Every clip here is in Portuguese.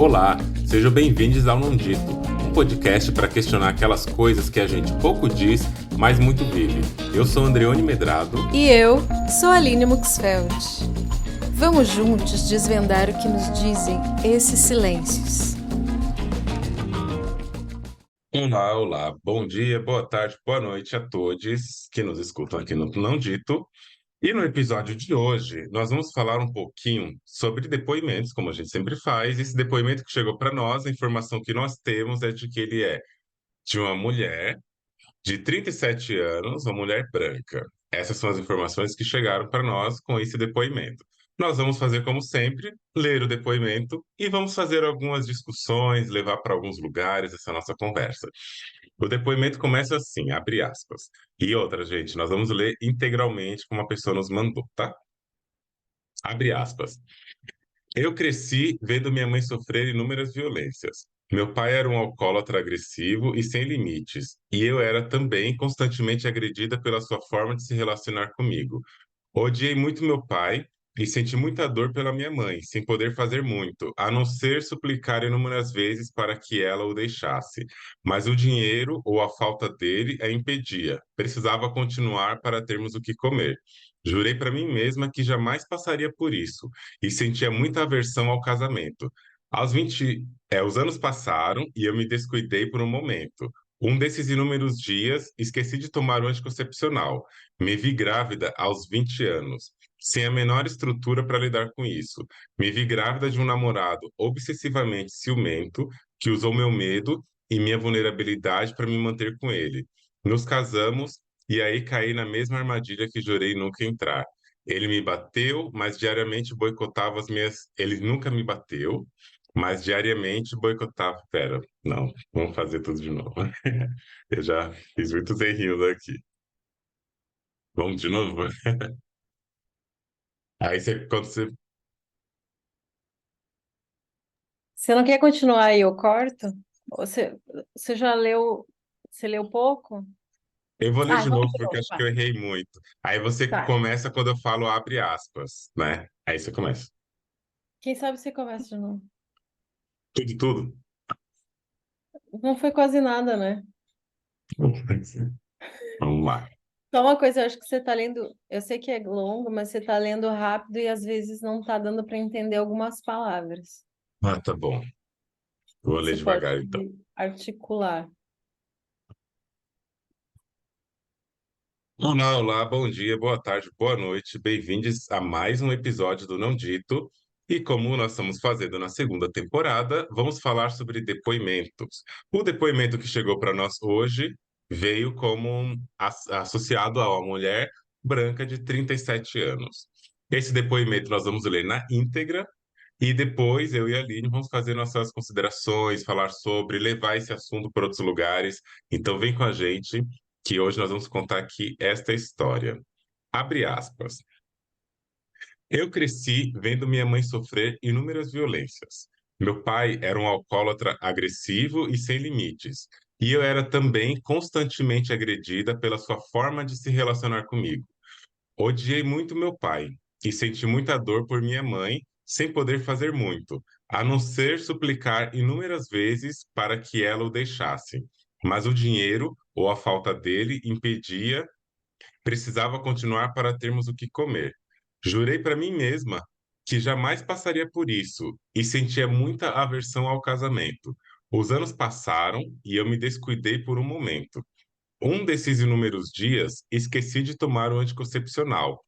Olá, sejam bem-vindos ao Não Dito, um podcast para questionar aquelas coisas que a gente pouco diz, mas muito vive. Eu sou Andreone Medrado. E eu sou Aline Muxfeld. Vamos juntos desvendar o que nos dizem esses silêncios. Olá, bom dia, boa tarde, boa noite a todos que nos escutam aqui no Não Dito. E no episódio de hoje, nós vamos falar um pouquinho sobre depoimentos, como a gente sempre faz. Esse depoimento que chegou para nós, a informação que nós temos é de que ele é de uma mulher de 37 anos, uma mulher branca. Essas são as informações que chegaram para nós com esse depoimento. Nós vamos fazer, como sempre, ler o depoimento e vamos fazer algumas discussões, levar para alguns lugares essa nossa conversa. O depoimento começa assim, abre aspas. E outra, gente, nós vamos ler integralmente como a pessoa nos mandou, tá? Abre aspas. Eu cresci vendo minha mãe sofrer inúmeras violências. Meu pai era um alcoólatra agressivo e sem limites, e eu era também constantemente agredida pela sua forma de se relacionar comigo. Odiei muito meu pai e senti muita dor pela minha mãe, sem poder fazer muito, a não ser suplicar inúmeras vezes para que ela o deixasse. Mas o dinheiro ou a falta dele a impedia. Precisava continuar para termos o que comer. Jurei para mim mesma que jamais passaria por isso e sentia muita aversão ao casamento. Os anos passaram e eu me descuidei por um momento. Um desses inúmeros dias, esqueci de tomar o anticoncepcional. Me vi grávida aos 20 anos, sem a menor estrutura para lidar com isso. Me vi grávida de um namorado obsessivamente ciumento, que usou meu medo e minha vulnerabilidade para me manter com ele. Nos casamos e aí caí na mesma armadilha que jurei nunca entrar. Ele me bateu, mas diariamente boicotava as minhas. Ele nunca me bateu, mas diariamente boicotava. Pera, não, vamos fazer tudo de novo. Eu já fiz muitos errinhos aqui. Vamos de novo? Aí você, quando você. Você não quer continuar aí, eu corto? Você já leu, você leu pouco? Eu vou ler Ah, de então novo de porque novo, acho que vai. eu errei muito. Aí você Tá. começa quando eu falo abre aspas, né? Aí você começa. Quem sabe você começa de novo. Tudo. Não foi quase nada, né? Vamos lá. Só uma coisa, eu acho que você tá lendo, eu sei que é longo, mas você tá lendo rápido e às vezes não tá dando para entender algumas palavras. Ah, tá bom. Vou ler Você pode devagar então. articular. Olá, bom dia, boa tarde, boa noite. Bem-vindos a mais um episódio do Não Dito. E como nós estamos fazendo na segunda temporada, vamos falar sobre depoimentos. O depoimento que chegou para nós hoje veio associado a uma mulher branca de 37 anos. Esse depoimento nós vamos ler na íntegra e depois eu e a Aline vamos fazer nossas considerações, falar sobre, levar esse assunto para outros lugares. Então vem com a gente, que hoje nós vamos contar aqui esta história. Abre aspas. Eu cresci vendo minha mãe sofrer inúmeras violências. Meu pai era um alcoólatra agressivo e sem limites, e eu era também constantemente agredida pela sua forma de se relacionar comigo. Odiei muito meu pai e senti muita dor por minha mãe, sem poder fazer muito, a não ser suplicar inúmeras vezes para que ela o deixasse. Mas o dinheiro ou a falta dele impedia, precisava continuar para termos o que comer. Jurei para mim mesma que jamais passaria por isso e sentia muita aversão ao casamento. Os anos passaram e eu me descuidei por um momento. Um desses inúmeros dias, esqueci de tomar o anticoncepcional.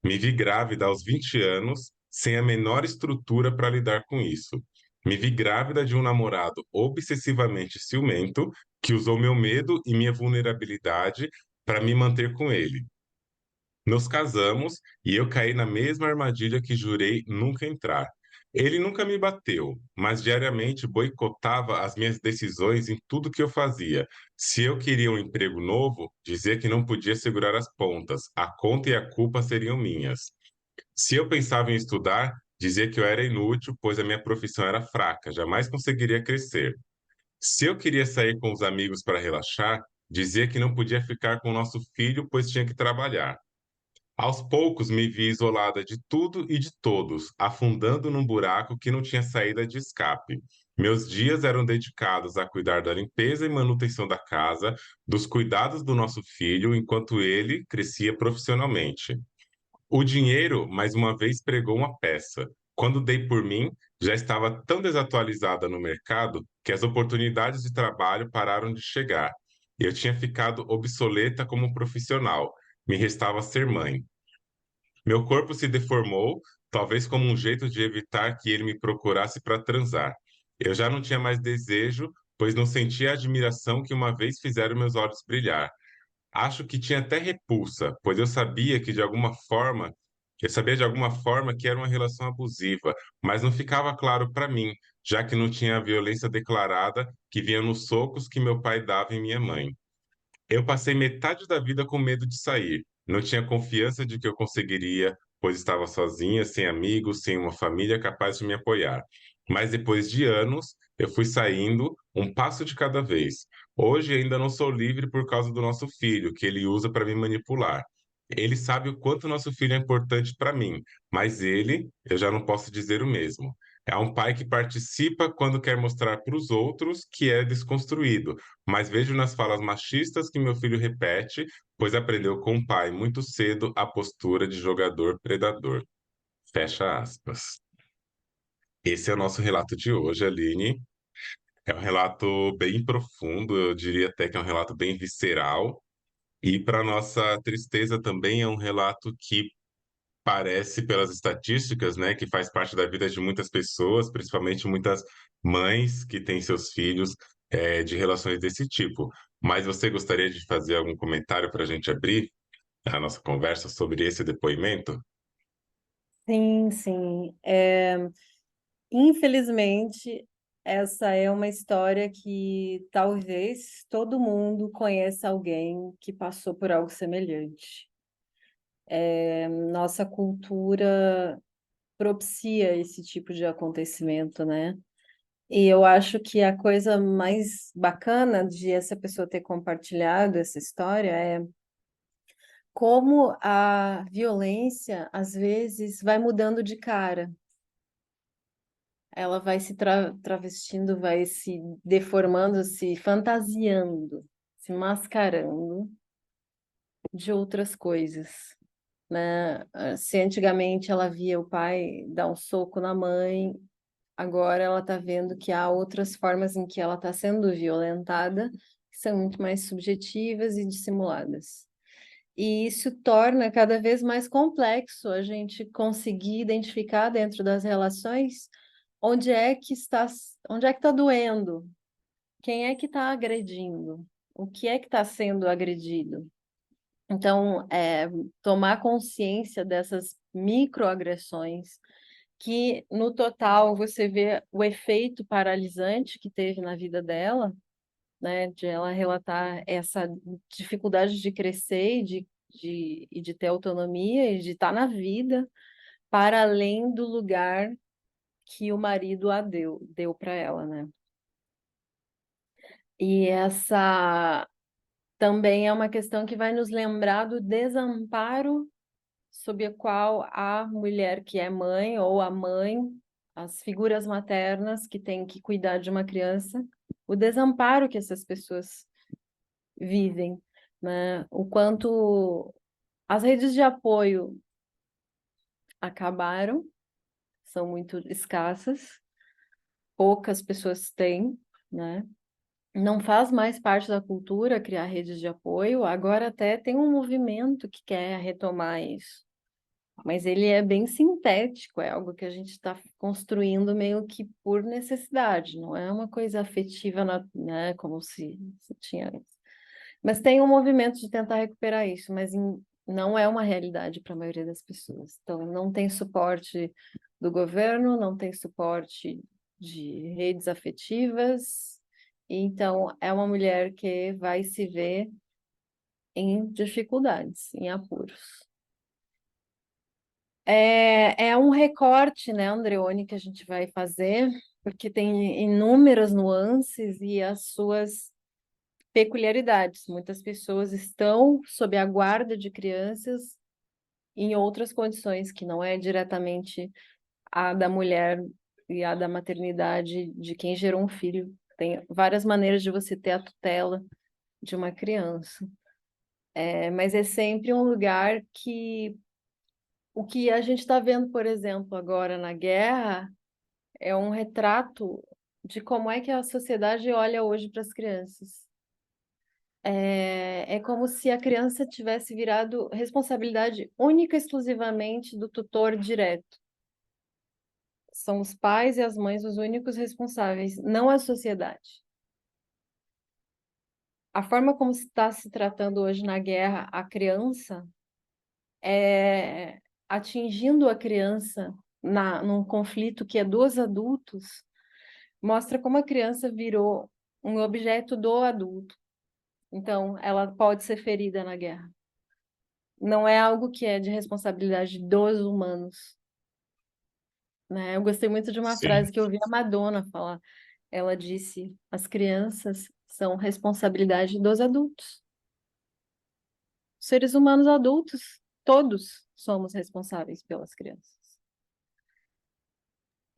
Me vi grávida aos 20 anos, sem a menor estrutura para lidar com isso. Me vi grávida de um namorado obsessivamente ciumento, que usou meu medo e minha vulnerabilidade para me manter com ele. Nos casamos e eu caí na mesma armadilha que jurei nunca entrar. Ele nunca me bateu, mas diariamente boicotava as minhas decisões em tudo que eu fazia. Se eu queria um emprego novo, dizia que não podia segurar as pontas, a conta e a culpa seriam minhas. Se eu pensava em estudar, dizia que eu era inútil, pois a minha profissão era fraca, jamais conseguiria crescer. Se eu queria sair com os amigos para relaxar, dizia que não podia ficar com o nosso filho, pois tinha que trabalhar. Aos poucos me vi isolada de tudo e de todos, afundando num buraco que não tinha saída de escape. Meus dias eram dedicados a cuidar da limpeza e manutenção da casa, dos cuidados do nosso filho, enquanto ele crescia profissionalmente. O dinheiro, mais uma vez, pregou uma peça. Quando dei por mim, já estava tão desatualizada no mercado que as oportunidades de trabalho pararam de chegar. Eu tinha ficado obsoleta como profissional. Me restava ser mãe. Meu corpo se deformou, talvez como um jeito de evitar que ele me procurasse para transar. Eu já não tinha mais desejo, pois não sentia a admiração que uma vez fizeram meus olhos brilhar. Acho que tinha até repulsa, pois eu sabia de alguma forma que era uma relação abusiva, mas não ficava claro para mim, já que não tinha a violência declarada que vinha nos socos que meu pai dava em minha mãe. Eu passei metade da vida com medo de sair. Não tinha confiança de que eu conseguiria, pois estava sozinha, sem amigos, sem uma família capaz de me apoiar. Mas depois de anos, eu fui saindo, um passo de cada vez. Hoje ainda não sou livre por causa do nosso filho, que ele usa para me manipular. Ele sabe o quanto nosso filho é importante para mim, mas eu já não posso dizer o mesmo. É um pai que participa quando quer mostrar para os outros que é desconstruído, mas vejo nas falas machistas que meu filho repete, pois aprendeu com o pai muito cedo a postura de jogador predador. Fecha aspas. Esse é o nosso relato de hoje, Aline. É um relato bem profundo, eu diria até que é um relato bem visceral. E, para nossa tristeza, também é um relato que parece, pelas estatísticas, né, que faz parte da vida de muitas pessoas, principalmente muitas mães que têm seus filhos de relações desse tipo. Mas você gostaria de fazer algum comentário para a gente abrir a nossa conversa sobre esse depoimento? Sim, sim. Infelizmente, essa é uma história que talvez todo mundo conheça alguém que passou por algo semelhante. Nossa cultura propicia esse tipo de acontecimento, né? E eu acho que a coisa mais bacana de essa pessoa ter compartilhado essa história é como a violência, às vezes, vai mudando de cara. Ela vai se travestindo, vai se deformando, se fantasiando, se mascarando de outras coisas, né? Se antigamente ela via o pai dar um soco na mãe, agora ela está vendo que há outras formas em que ela está sendo violentada, que são muito mais subjetivas e dissimuladas. E isso torna cada vez mais complexo a gente conseguir identificar dentro das relações onde é que está doendo, quem é que está agredindo, o que é que está sendo agredido. Então, tomar consciência dessas microagressões, que no total você vê o efeito paralisante que teve na vida dela, né, de ela relatar essa dificuldade de crescer e de ter autonomia e de estar na vida, para além do lugar que o marido deu para ela, né? E essa também é uma questão que vai nos lembrar do desamparo sob a qual a mulher que é mãe ou a mãe, as figuras maternas que têm que cuidar de uma criança, o desamparo que essas pessoas vivem, né? O quanto as redes de apoio acabaram, são muito escassas, poucas pessoas têm, né? Não faz mais parte da cultura criar redes de apoio, agora até tem um movimento que quer retomar isso. Mas ele é bem sintético, é algo que a gente está construindo meio que por necessidade, não é uma coisa afetiva, né, como se tinha antes. Mas tem um movimento de tentar recuperar isso, mas não é uma realidade para a maioria das pessoas. Então, não tem suporte do governo, não tem suporte de redes afetivas, então é uma mulher que vai se ver em dificuldades, em apuros. É um recorte, né, Andreone, que a gente vai fazer, porque tem inúmeras nuances e as suas peculiaridades. Muitas pessoas estão sob a guarda de crianças em outras condições, que não é diretamente a da mulher e a da maternidade de quem gerou um filho. Tem várias maneiras de você ter a tutela de uma criança. Mas é sempre um lugar que o que a gente está vendo, por exemplo, agora na guerra, é um retrato de como é que a sociedade olha hoje para as crianças. É como se a criança tivesse virado responsabilidade única e exclusivamente do tutor direto. São os pais e as mães os únicos responsáveis, não a sociedade. A forma como se está se tratando hoje na guerra a criança é atingindo a criança num conflito que é dos adultos, mostra como a criança virou um objeto do adulto. Então, ela pode ser ferida na guerra. Não é algo que é de responsabilidade dos humanos, né? Eu gostei muito de uma Sim, frase que eu ouvi a Madonna falar. Ela disse: as crianças são responsabilidade dos adultos. Seres humanos adultos, todos somos responsáveis pelas crianças.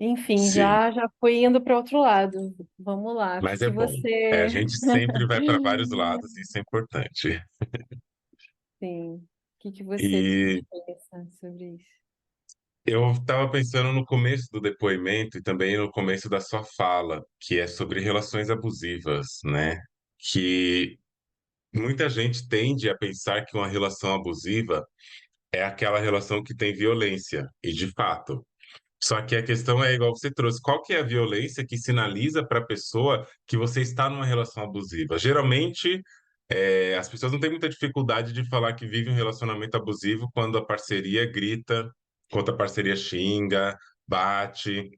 Enfim, sim. já fui indo para outro lado. Vamos lá, o que Mas é que bom. A você... gente sempre vai para vários lados, isso é importante. Sim, o que que você E pensa sobre isso? eu estava pensando no começo do depoimento e também no começo da sua fala, que é sobre relações abusivas, né? Que muita gente tende a pensar que uma relação abusiva é aquela relação que tem violência, e de fato. Só que a questão é igual você trouxe, qual que é a violência que sinaliza para a pessoa que você está numa relação abusiva? Geralmente, as pessoas não têm muita dificuldade de falar que vive um relacionamento abusivo quando a parceria grita, quando a parceria xinga, bate,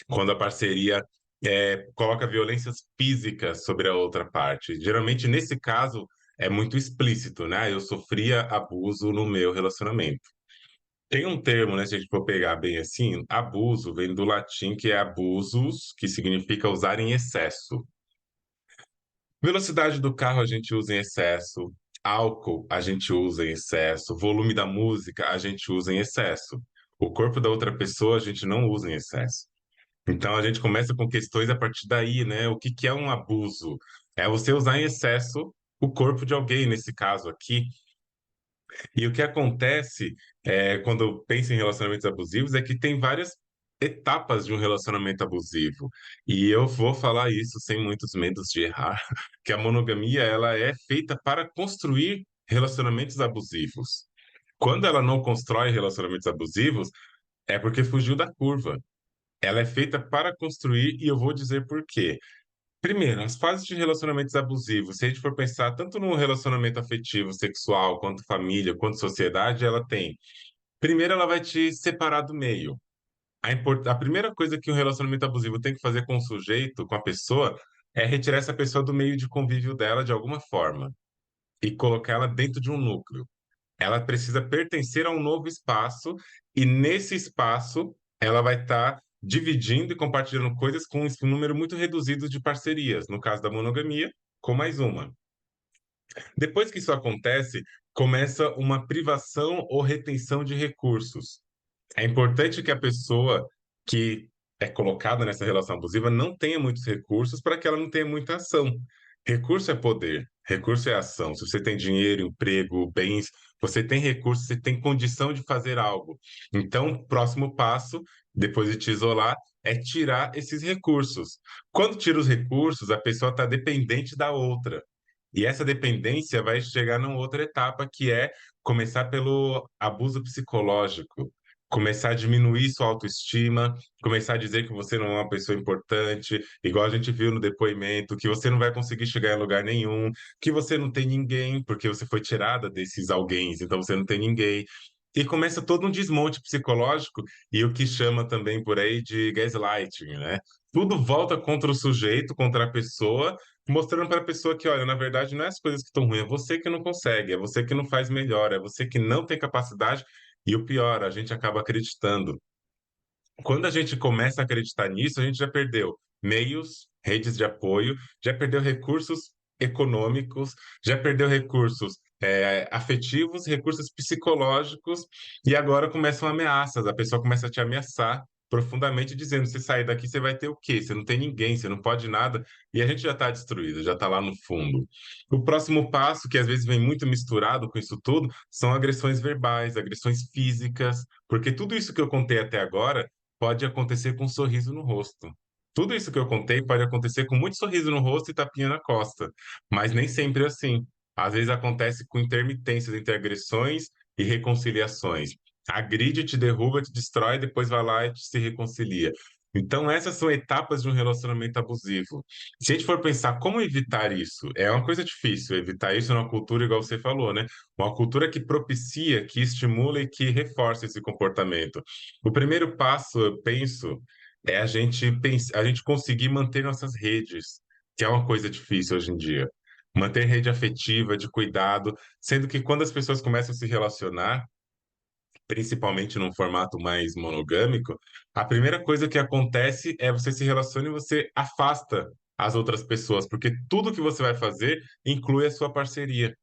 quando a parceria coloca violências físicas sobre a outra parte. Geralmente, nesse caso, é muito explícito, né? Eu sofria abuso no meu relacionamento. Tem um termo, né, se a gente for pegar bem assim, abuso vem do latim que é abusus, que significa usar em excesso. Velocidade do carro a gente usa em excesso, álcool a gente usa em excesso, volume da música a gente usa em excesso. O corpo da outra pessoa a gente não usa em excesso. Então a gente começa com questões a partir daí, né? O que que é um abuso? É você usar em excesso o corpo de alguém, nesse caso aqui. E o que acontece quando eu penso em relacionamentos abusivos é que tem várias etapas de um relacionamento abusivo. E eu vou falar isso sem muitos medos de errar, que a monogamia ela é feita para construir relacionamentos abusivos. Quando ela não constrói relacionamentos abusivos, é porque fugiu da curva. Ela é feita para construir, e eu vou dizer por quê. Primeiro, as fases de relacionamentos abusivos, se a gente for pensar tanto no relacionamento afetivo, sexual, quanto família, quanto sociedade, ela tem. Primeiro, ela vai te separar do meio. A primeira coisa que um relacionamento abusivo tem que fazer com o sujeito, com a pessoa, é retirar essa pessoa do meio de convívio dela de alguma forma e colocar ela dentro de um núcleo. Ela precisa pertencer a um novo espaço e nesse espaço ela vai estar dividindo e compartilhando coisas com um número muito reduzido de parcerias, no caso da monogamia, com mais uma. Depois que isso acontece, começa uma privação ou retenção de recursos. É importante que a pessoa que é colocada nessa relação abusiva não tenha muitos recursos para que ela não tenha muita ação. Recurso é poder, recurso é ação. Se você tem dinheiro, emprego, bens, você tem recursos, você tem condição de fazer algo. Então, o próximo passo, depois de te isolar, é tirar esses recursos. Quando tira os recursos, a pessoa está dependente da outra. E essa dependência vai chegar numa outra etapa, que é começar pelo abuso psicológico, começar a diminuir sua autoestima, começar a dizer que você não é uma pessoa importante, igual a gente viu no depoimento, que você não vai conseguir chegar em lugar nenhum, que você não tem ninguém, porque você foi tirada desses alguém, então você não tem ninguém. E começa todo um desmonte psicológico e o que chama também por aí de gaslighting, né? Tudo volta contra o sujeito, contra a pessoa, mostrando para a pessoa que, olha, na verdade não é as coisas que estão ruins, é você que não consegue, é você que não faz melhor, é você que não tem capacidade. E o pior, a gente acaba acreditando. Quando a gente começa a acreditar nisso, a gente já perdeu meios, redes de apoio, já perdeu recursos econômicos, já perdeu recursos afetivos, recursos psicológicos, e agora começam ameaças. A pessoa começa a te ameaçar profundamente, dizendo: você sair daqui, você vai ter o quê? Você não tem ninguém, você não pode nada, e a gente já está destruído, já está lá no fundo. O próximo passo, que às vezes vem muito misturado com isso tudo, são agressões verbais, agressões físicas, porque tudo isso que eu contei até agora pode acontecer com um sorriso no rosto. Tudo isso que eu contei pode acontecer com muito sorriso no rosto e tapinha na costa, mas nem sempre é assim. Às vezes acontece com intermitências entre agressões e reconciliações. Agride, te derruba, te destrói, depois vai lá e se reconcilia. Então, essas são etapas de um relacionamento abusivo. Se a gente for pensar como evitar isso, é uma coisa difícil evitar isso numa cultura, igual você falou, né? Uma cultura que propicia, que estimula e que reforça esse comportamento. O primeiro passo, eu penso, é a gente conseguir manter nossas redes, que é uma coisa difícil hoje em dia. Manter rede afetiva, de cuidado, sendo que quando as pessoas começam a se relacionar, principalmente num formato mais monogâmico, a primeira coisa que acontece é você se relaciona e você afasta as outras pessoas, porque tudo que você vai fazer inclui a sua parceria.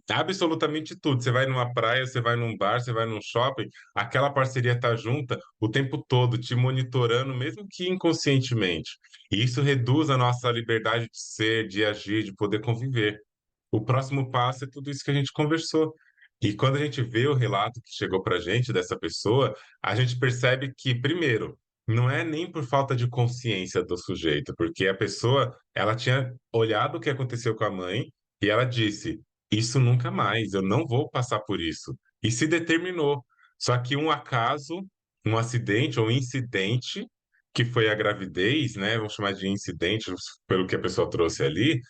Absolutamente tudo. Você vai numa praia, você vai num bar, você vai num shopping, aquela parceria está junta o tempo todo, te monitorando, mesmo que inconscientemente. E isso reduz a nossa liberdade de ser, de agir, de poder conviver. O próximo passo é tudo isso que a gente conversou. E quando a gente vê o relato que chegou para a gente dessa pessoa, a gente percebe que, primeiro, não é nem por falta de consciência do sujeito, porque a pessoa, ela tinha olhado o que aconteceu com a mãe e ela disse: isso nunca mais, eu não vou passar por isso. E se determinou. Só que um acaso, um acidente ou um incidente, que foi a gravidez, né? Vamos chamar de incidente, pelo que a pessoa trouxe ali,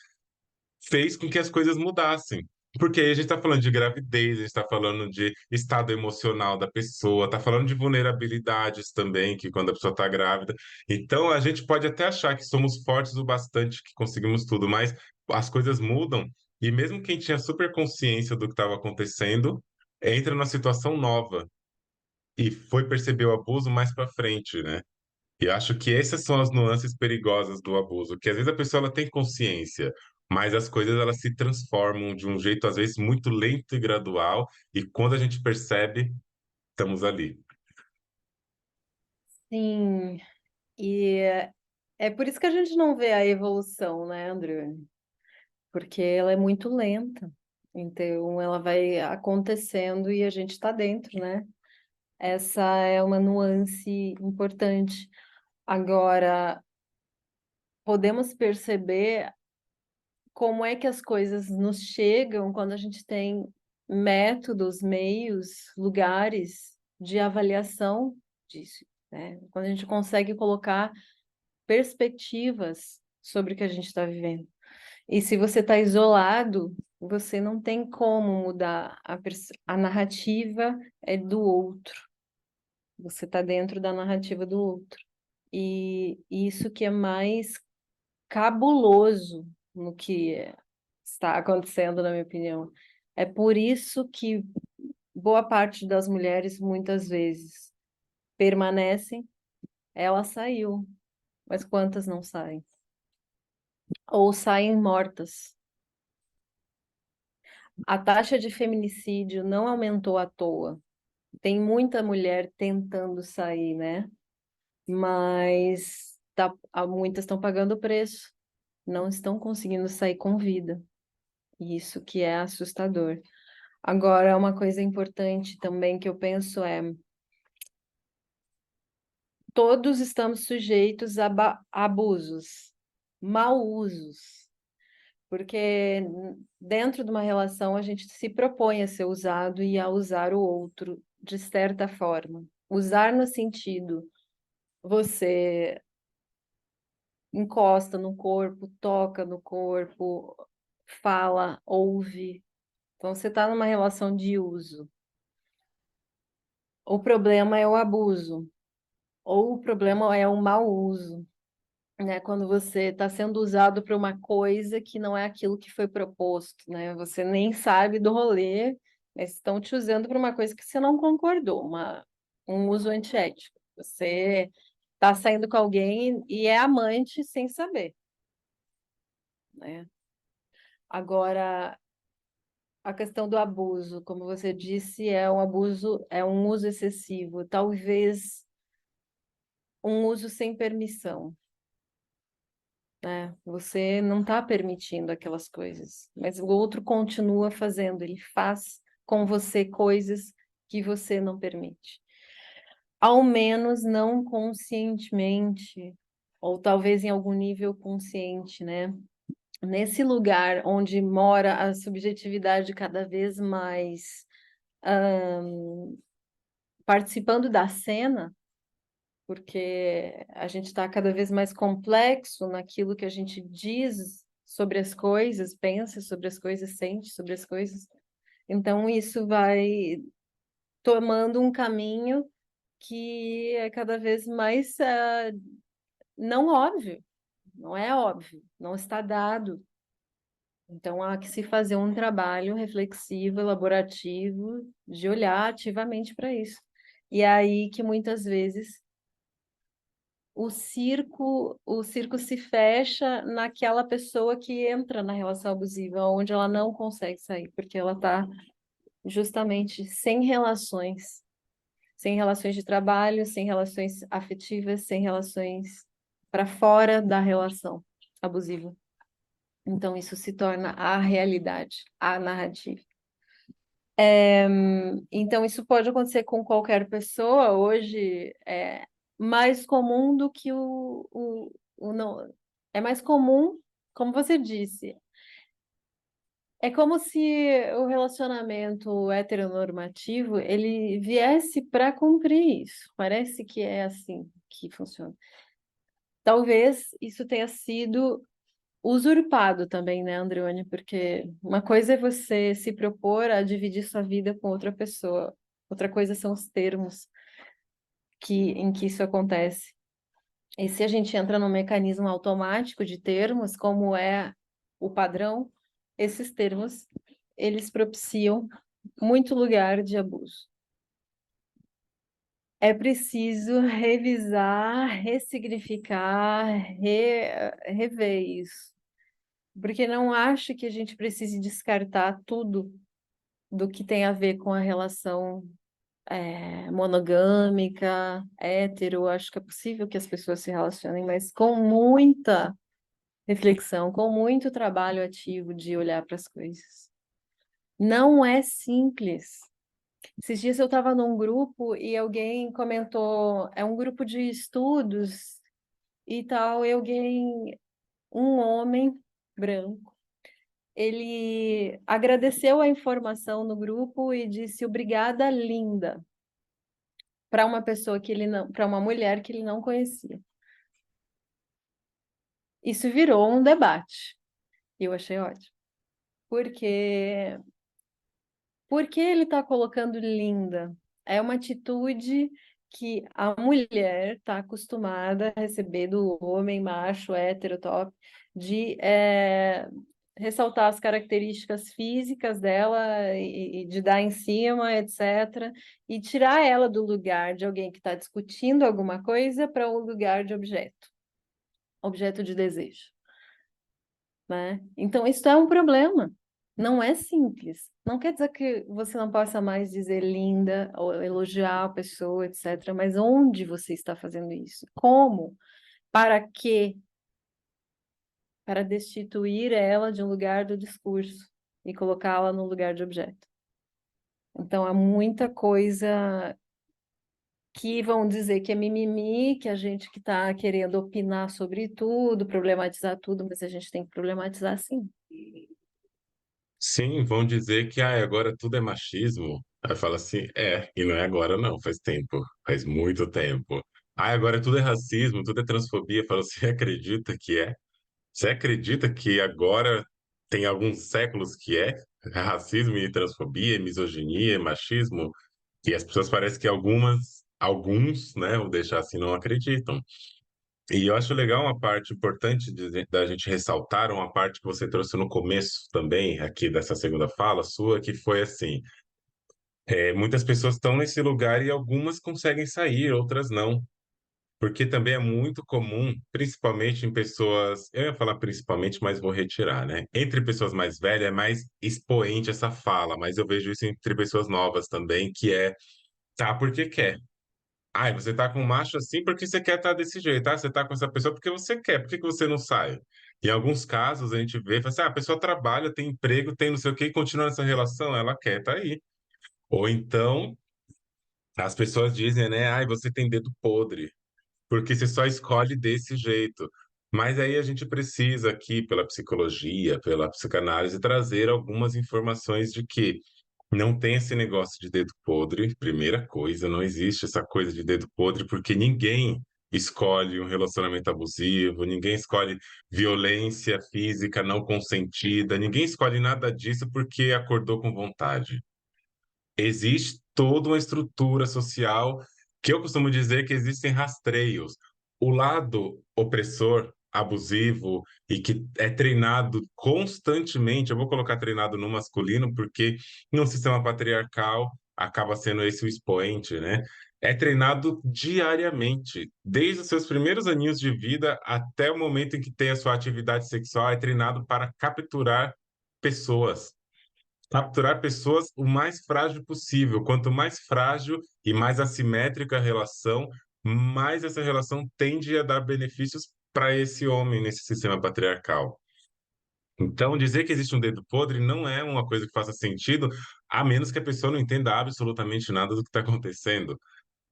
fez com que as coisas mudassem. Porque aí a gente está falando de gravidez, a gente está falando de estado emocional da pessoa, está falando de vulnerabilidades também, que quando a pessoa está grávida. Então a gente pode até achar que somos fortes o bastante, que conseguimos tudo, mas as coisas mudam, e mesmo quem tinha super consciência do que estava acontecendo, entra numa situação nova e foi perceber o abuso mais para frente, né? E eu acho que essas são as nuances perigosas do abuso, que às vezes a pessoa ela tem consciência, mas as coisas elas se transformam de um jeito às vezes muito lento e gradual, e quando a gente percebe, estamos ali. Sim, e é por isso que a gente não vê a evolução, né, André? Porque ela é muito lenta. Então, ela vai acontecendo e a gente está dentro, né? Essa é uma nuance importante. Agora, podemos perceber como é que as coisas nos chegam quando a gente tem métodos, meios, lugares de avaliação disso, né? Quando a gente consegue colocar perspectivas sobre o que a gente está vivendo. E se você está isolado, você não tem como mudar a narrativa é do outro. Você está dentro da narrativa do outro. E isso que é mais cabuloso no que está acontecendo, na minha opinião. É por isso que boa parte das mulheres, muitas vezes, permanecem. Ela saiu, mas quantas não saem? Ou saem mortas. A taxa de feminicídio não aumentou à toa. Tem muita mulher tentando sair, né? Mas muitas estão pagando o preço, não estão conseguindo sair com vida. Isso que é assustador. Agora, uma coisa importante também que eu penso é: todos estamos sujeitos a abusos, mau usos, porque dentro de uma relação a gente se propõe a ser usado e a usar o outro de certa forma. Usar no sentido, você encosta no corpo, toca no corpo, fala, ouve. Então, você está numa relação de uso. O problema é o abuso, ou o problema é o mau uso, né? Quando você está sendo usado para uma coisa que não é aquilo que foi proposto, né? Você nem sabe do rolê, mas estão te usando para uma coisa que você não concordou, um uso antiético. Você está saindo com alguém e é amante sem saber, né? Agora, a questão do abuso, como você disse, é um abuso, é um uso excessivo, talvez um uso sem permissão, né? Você não está permitindo aquelas coisas, mas o outro continua fazendo, ele faz com você coisas que você não permite. Ao menos não conscientemente, ou talvez em algum nível consciente, né? Nesse lugar onde mora a subjetividade cada vez mais participando da cena, porque a gente está cada vez mais complexo naquilo que a gente diz sobre as coisas, pensa sobre as coisas, sente sobre as coisas. Então, isso vai tomando um caminho que é cada vez mais não óbvio, não é óbvio, não está dado. Então, há que se fazer um trabalho reflexivo, elaborativo, de olhar ativamente para isso. E é aí que muitas vezes o circo se fecha naquela pessoa que entra na relação abusiva, onde ela não consegue sair, porque ela está justamente sem relações de trabalho, sem relações afetivas, sem relações para fora da relação abusiva. Então, isso se torna a realidade, a narrativa. Então, isso pode acontecer com qualquer pessoa. Hoje é mais comum do que o não. É mais comum, como você disse. É como se o relacionamento heteronormativo ele viesse para cumprir isso. Parece que é assim que funciona. Talvez isso tenha sido usurpado também, né, Andreone? Porque uma coisa é você se propor a dividir sua vida com outra pessoa, outra coisa são os termos em que isso acontece. E se a gente entra num mecanismo automático de termos, como é o padrão, esses termos, eles propiciam muito lugar de abuso. É preciso revisar, ressignificar, rever isso. Porque não acho que a gente precise descartar tudo do que tem a ver com a relação monogâmica, hétero. Acho que é possível que as pessoas se relacionem, mas com muita reflexão, com muito trabalho ativo de olhar para as coisas. Não é simples. Esses dias eu estava num grupo e alguém comentou, é um grupo de estudos e tal, e um homem branco, ele agradeceu a informação no grupo e disse obrigada, linda, para uma pessoa que ele não, para uma mulher que ele não conhecia. Isso virou um debate. E eu achei ótimo. Porque ele está colocando linda? É uma atitude que a mulher está acostumada a receber do homem macho, hétero, top, de ressaltar as características físicas dela e de dar em cima, etc. E tirar ela do lugar de alguém que está discutindo alguma coisa para um lugar de objeto de desejo, né? Então, isso é um problema. Não é simples. Não quer dizer que você não possa mais dizer linda ou elogiar a pessoa, etc. Mas onde você está fazendo isso? Como? Para quê? Para destituir ela de um lugar do discurso e colocá-la no lugar de objeto. Então, há muita coisa que vão dizer que é mimimi, que a gente que está querendo opinar sobre tudo, problematizar tudo, mas a gente tem que problematizar sim. Sim, vão dizer que agora tudo é machismo. Aí fala assim, e não é agora não, faz tempo, faz muito tempo. Agora tudo é racismo, tudo é transfobia. Fala, você acredita que é? Você acredita que agora tem alguns séculos que é racismo e transfobia, misoginia, machismo? E as pessoas parecem que alguns, né, vou deixar assim, não acreditam. E eu acho legal uma parte importante da gente ressaltar, uma parte que você trouxe no começo também, aqui dessa segunda fala sua, que foi assim, muitas pessoas estão nesse lugar e algumas conseguem sair, outras não. Porque também é muito comum, principalmente em pessoas, eu ia falar principalmente, mas vou retirar, né? Entre pessoas mais velhas é mais expoente essa fala, mas eu vejo isso entre pessoas novas também, que é tá porque quer. Ai, você tá com um macho assim porque você quer estar desse jeito, tá? Você tá com essa pessoa porque você quer, por que que você não sai? Em alguns casos a gente vê, fala assim, a pessoa trabalha, tem emprego, tem não sei o quê, e continua nessa relação, ela quer tá aí. Ou então, as pessoas dizem, né? Ai, você tem dedo podre porque você só escolhe desse jeito. Mas aí a gente precisa aqui, pela psicologia, pela psicanálise, trazer algumas informações de que não tem esse negócio de dedo podre, primeira coisa, não existe essa coisa de dedo podre, porque ninguém escolhe um relacionamento abusivo, ninguém escolhe violência física não consentida, ninguém escolhe nada disso porque acordou com vontade. Existe toda uma estrutura social que eu costumo dizer que existem rastreios. O lado opressor, abusivo e que é treinado constantemente, eu vou colocar treinado no masculino porque no sistema patriarcal acaba sendo esse o expoente, né? É treinado diariamente, desde os seus primeiros aninhos de vida até o momento em que tem a sua atividade sexual, é treinado para capturar pessoas o mais frágil possível. Quanto mais frágil e mais assimétrica a relação, mais essa relação tende a dar benefícios para esse homem nesse sistema patriarcal. Então, dizer que existe um dedo podre não é uma coisa que faça sentido, a menos que a pessoa não entenda absolutamente nada do que está acontecendo.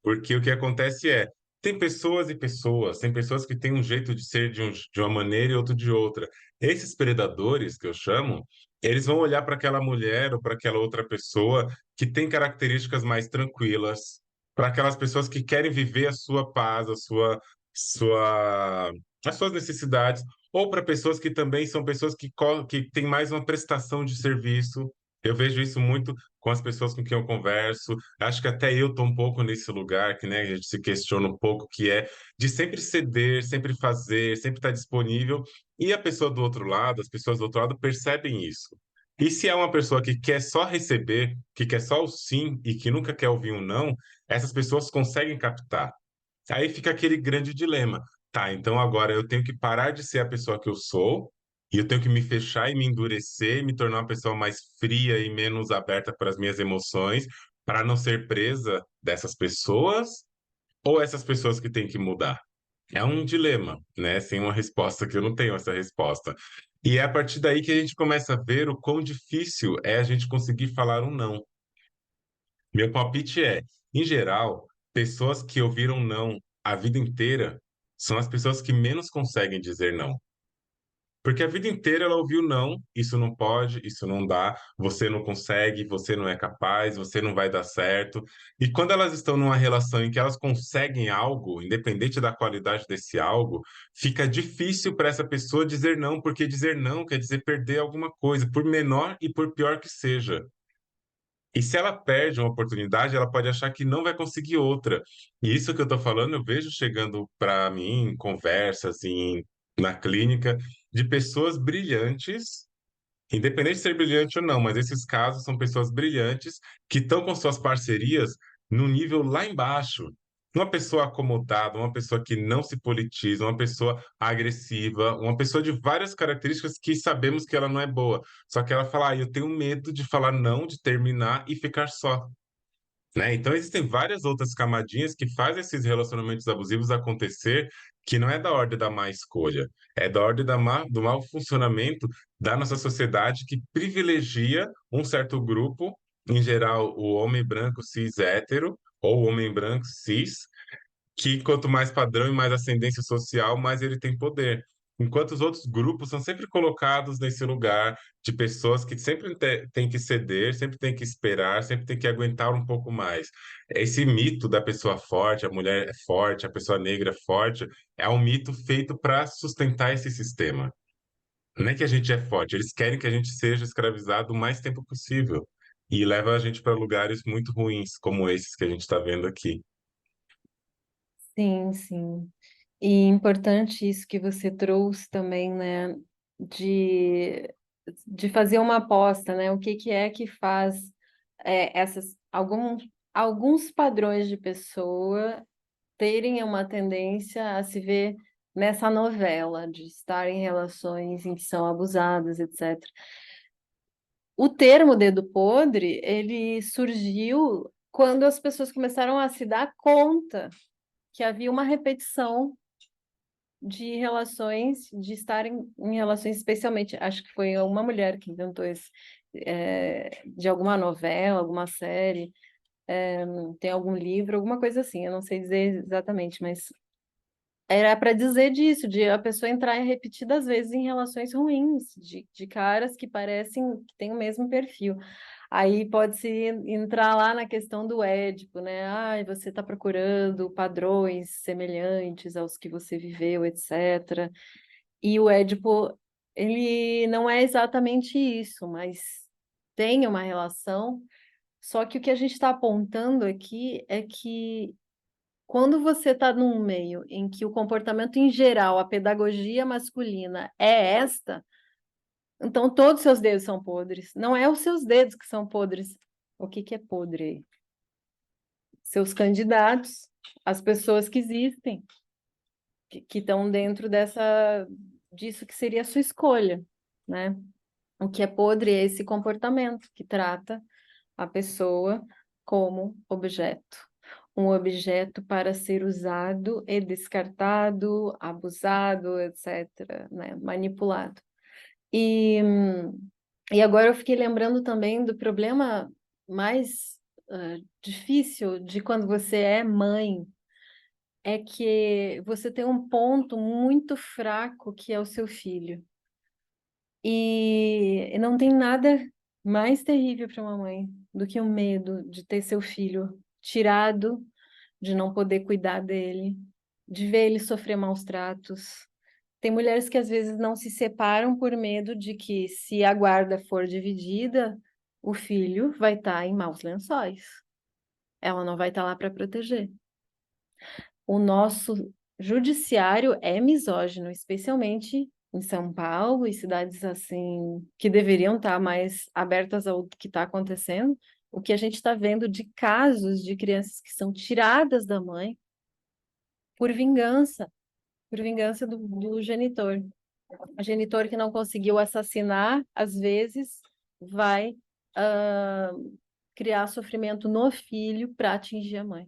Porque o que acontece é, tem pessoas e pessoas, tem pessoas que têm um jeito de ser de uma maneira e outro de outra. Esses predadores, que eu chamo, eles vão olhar para aquela mulher ou para aquela outra pessoa que tem características mais tranquilas, para aquelas pessoas que querem viver a sua paz, sua, as suas necessidades, ou para pessoas que também são pessoas que têm mais uma prestação de serviço. Eu vejo isso muito com as pessoas com quem eu converso. Acho que até eu estou um pouco nesse lugar que, né, a gente se questiona um pouco, que é de sempre ceder, sempre fazer, sempre estar disponível. E a pessoa do outro lado, as pessoas do outro lado percebem isso. E se é uma pessoa que quer só receber, que quer só o sim e que nunca quer ouvir um não, essas pessoas conseguem captar. Aí fica aquele grande dilema. Tá, então agora eu tenho que parar de ser a pessoa que eu sou, e eu tenho que me fechar e me endurecer, e me tornar uma pessoa mais fria e menos aberta para as minhas emoções, para não ser presa dessas pessoas, ou essas pessoas que têm que mudar? É um dilema, né? Sem uma resposta, que eu não tenho essa resposta. E é a partir daí que a gente começa a ver o quão difícil é a gente conseguir falar um não. Meu palpite é, em geral, pessoas que ouviram não a vida inteira são as pessoas que menos conseguem dizer não. Porque a vida inteira ela ouviu não, isso não pode, isso não dá, você não consegue, você não é capaz, você não vai dar certo. E quando elas estão numa relação em que elas conseguem algo, independente da qualidade desse algo, fica difícil para essa pessoa dizer não, porque dizer não quer dizer perder alguma coisa, por menor e por pior que seja. E se ela perde uma oportunidade, ela pode achar que não vai conseguir outra. E isso que eu estou falando, eu vejo chegando para mim em conversas, na clínica, de pessoas brilhantes, independente de ser brilhante ou não, mas esses casos são pessoas brilhantes que estão com suas parcerias no nível lá embaixo. Uma pessoa acomodada, uma pessoa que não se politiza, uma pessoa agressiva, uma pessoa de várias características que sabemos que ela não é boa. Só que ela fala, eu tenho medo de falar não, de terminar e ficar só. Né? Então, existem várias outras camadinhas que fazem esses relacionamentos abusivos acontecer, que não é da ordem da má escolha, é da ordem do mau funcionamento da nossa sociedade que privilegia um certo grupo, em geral, o homem branco cis hétero, ou o homem branco cis, que quanto mais padrão e mais ascendência social, mais ele tem poder. Enquanto os outros grupos são sempre colocados nesse lugar de pessoas que sempre têm que ceder, sempre têm que esperar, sempre têm que aguentar um pouco mais. Esse mito da pessoa forte, a mulher é forte, a pessoa negra é forte, é um mito feito para sustentar esse sistema. Não é que a gente é forte, eles querem que a gente seja escravizado o mais tempo possível. E leva a gente para lugares muito ruins, como esses que a gente está vendo aqui. Sim, sim. E importante isso que você trouxe também, né, de, de fazer uma aposta, né? O que que é que faz alguns padrões de pessoa terem uma tendência a se ver nessa novela, de estar em relações em que são abusadas, etc. O termo dedo podre, ele surgiu quando as pessoas começaram a se dar conta que havia uma repetição de relações, de estarem em relações, especialmente, acho que foi uma mulher que inventou esse, de alguma novela, alguma série, tem algum livro, alguma coisa assim, eu não sei dizer exatamente, mas era para dizer disso, de a pessoa entrar repetidas vezes em relações ruins, de caras que parecem que têm o mesmo perfil. Aí pode-se entrar lá na questão do Édipo, né? Ai, você está procurando padrões semelhantes aos que você viveu, etc. E o Édipo, ele não é exatamente isso, mas tem uma relação. Só que o que a gente está apontando aqui é que quando você está num meio em que o comportamento em geral, a pedagogia masculina é esta, então todos os seus dedos são podres. Não é os seus dedos que são podres. O que é podre? Seus candidatos, as pessoas que existem, que estão dentro disso que seria a sua escolha, né? O que é podre é esse comportamento que trata a pessoa como objeto. Um objeto para ser usado e descartado, abusado, etc., né? Manipulado. E, e agora eu fiquei lembrando também do problema mais difícil de quando você é mãe, é que você tem um ponto muito fraco que é o seu filho. E não tem nada mais terrível para uma mãe do que o medo de ter seu filho tirado, de não poder cuidar dele, de ver ele sofrer maus tratos. Tem mulheres que às vezes não se separam por medo de que, se a guarda for dividida, o filho vai estar em maus lençóis. Ela não vai estar lá para proteger. O nosso judiciário é misógino, especialmente em São Paulo e cidades assim que deveriam estar mais abertas ao que está acontecendo. O que a gente está vendo de casos de crianças que são tiradas da mãe por vingança do genitor. O genitor que não conseguiu assassinar, às vezes, vai criar sofrimento no filho para atingir a mãe.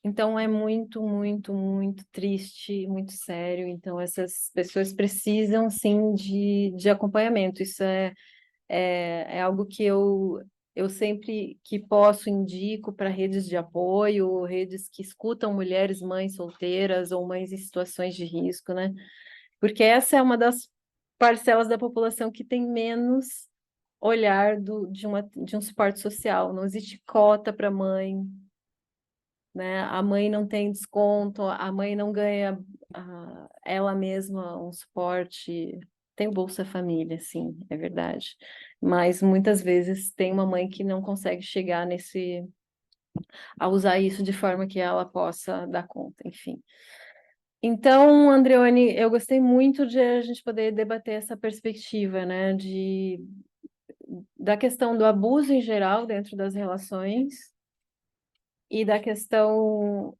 Então é muito, muito, muito triste, muito sério. Então essas pessoas precisam sim de acompanhamento. Isso é algo que eu sempre que posso indico para redes de apoio, redes que escutam mulheres, mães solteiras ou mães em situações de risco, né? Porque essa é uma das parcelas da população que tem menos olhar de um suporte social. Não existe cota para mãe, né? A mãe não tem desconto, a mãe não ganha ela mesma um suporte. Tem o Bolsa Família, sim, é verdade. Mas muitas vezes tem uma mãe que não consegue chegar a usar isso de forma que ela possa dar conta, enfim. Então, Andreone, eu gostei muito de a gente poder debater essa perspectiva, né, da questão do abuso em geral dentro das relações e da questão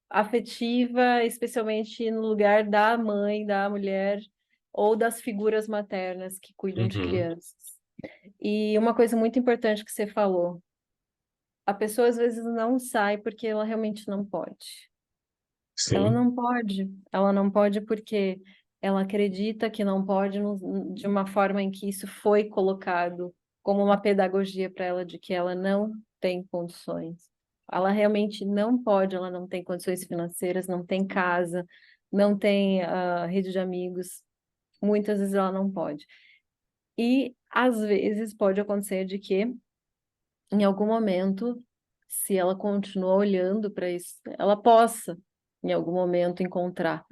afetiva, especialmente no lugar da mãe, da mulher ou das figuras maternas que cuidam de Uhum. crianças. E uma coisa muito importante que você falou, a pessoa às vezes não sai porque ela realmente não pode. Sim. Ela não pode porque ela acredita que não pode de uma forma em que isso foi colocado como uma pedagogia para ela de que ela não tem condições. Ela realmente não pode, ela não tem condições financeiras, não tem casa, não tem rede de amigos. Muitas vezes ela não pode. E às vezes pode acontecer de que em algum momento, se ela continuar olhando para isso, ela possa em algum momento encontrar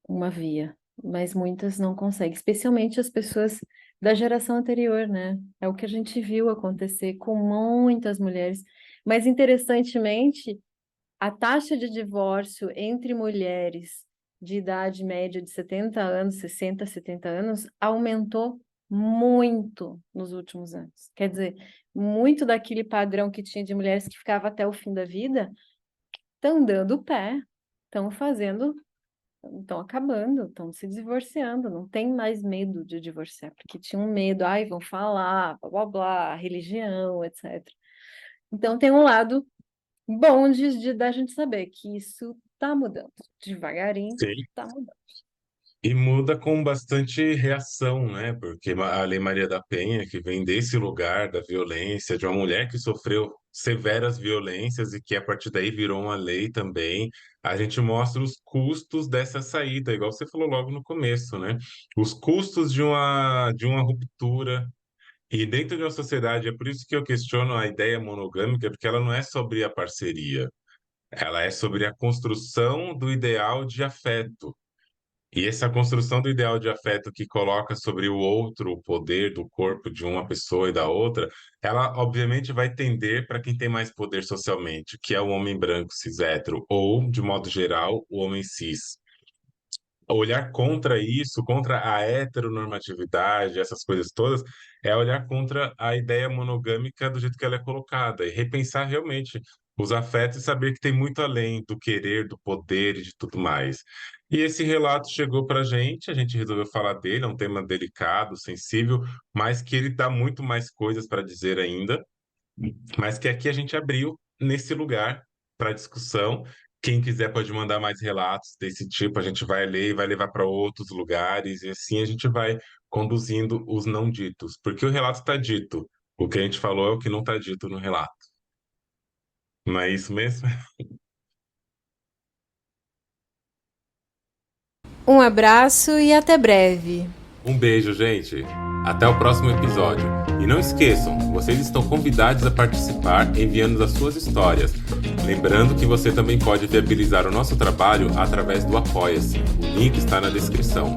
uma via, mas muitas não conseguem, especialmente as pessoas da geração anterior, né? É o que a gente viu acontecer com muitas mulheres. Mas interessantemente, a taxa de divórcio entre mulheres de idade média de 70 anos, 60, 70 anos, aumentou muito nos últimos anos. Quer dizer, muito daquele padrão que tinha de mulheres que ficava até o fim da vida estão dando o pé, estão fazendo, estão acabando, estão se divorciando, não tem mais medo de divorciar, porque tinham medo, ai, vão falar, blá, blá, blá, religião, etc. Então tem um lado bom da gente saber que isso está mudando, devagarinho Sim. está mudando. E muda com bastante reação, né? Porque a Lei Maria da Penha, que vem desse lugar da violência, de uma mulher que sofreu severas violências e que a partir daí virou uma lei também, a gente mostra os custos dessa saída, igual você falou logo no começo, né? Os custos de uma ruptura. E dentro de uma sociedade, é por isso que eu questiono a ideia monogâmica, porque ela não é sobre a parceria, ela é sobre a construção do ideal de afeto. E essa construção do ideal de afeto que coloca sobre o outro o poder do corpo de uma pessoa e da outra, ela obviamente vai tender para quem tem mais poder socialmente, que é o homem branco cis hétero, ou, de modo geral, o homem cis. Olhar contra isso, contra a heteronormatividade, essas coisas todas, é olhar contra a ideia monogâmica do jeito que ela é colocada e repensar realmente os afetos e saber que tem muito além do querer, do poder e de tudo mais. E esse relato chegou para a gente resolveu falar dele, é um tema delicado, sensível, mas que ele dá muito mais coisas para dizer ainda, mas que aqui a gente abriu nesse lugar para discussão. Quem quiser pode mandar mais relatos desse tipo, a gente vai ler e vai levar para outros lugares, e assim a gente vai conduzindo os não ditos, porque o relato está dito, o que a gente falou é o que não está dito no relato. Não é isso mesmo? Um abraço e até breve. Um beijo, gente. Até o próximo episódio. E não esqueçam, vocês estão convidados a participar enviando as suas histórias. Lembrando que você também pode viabilizar o nosso trabalho através do Apoia-se. O link está na descrição.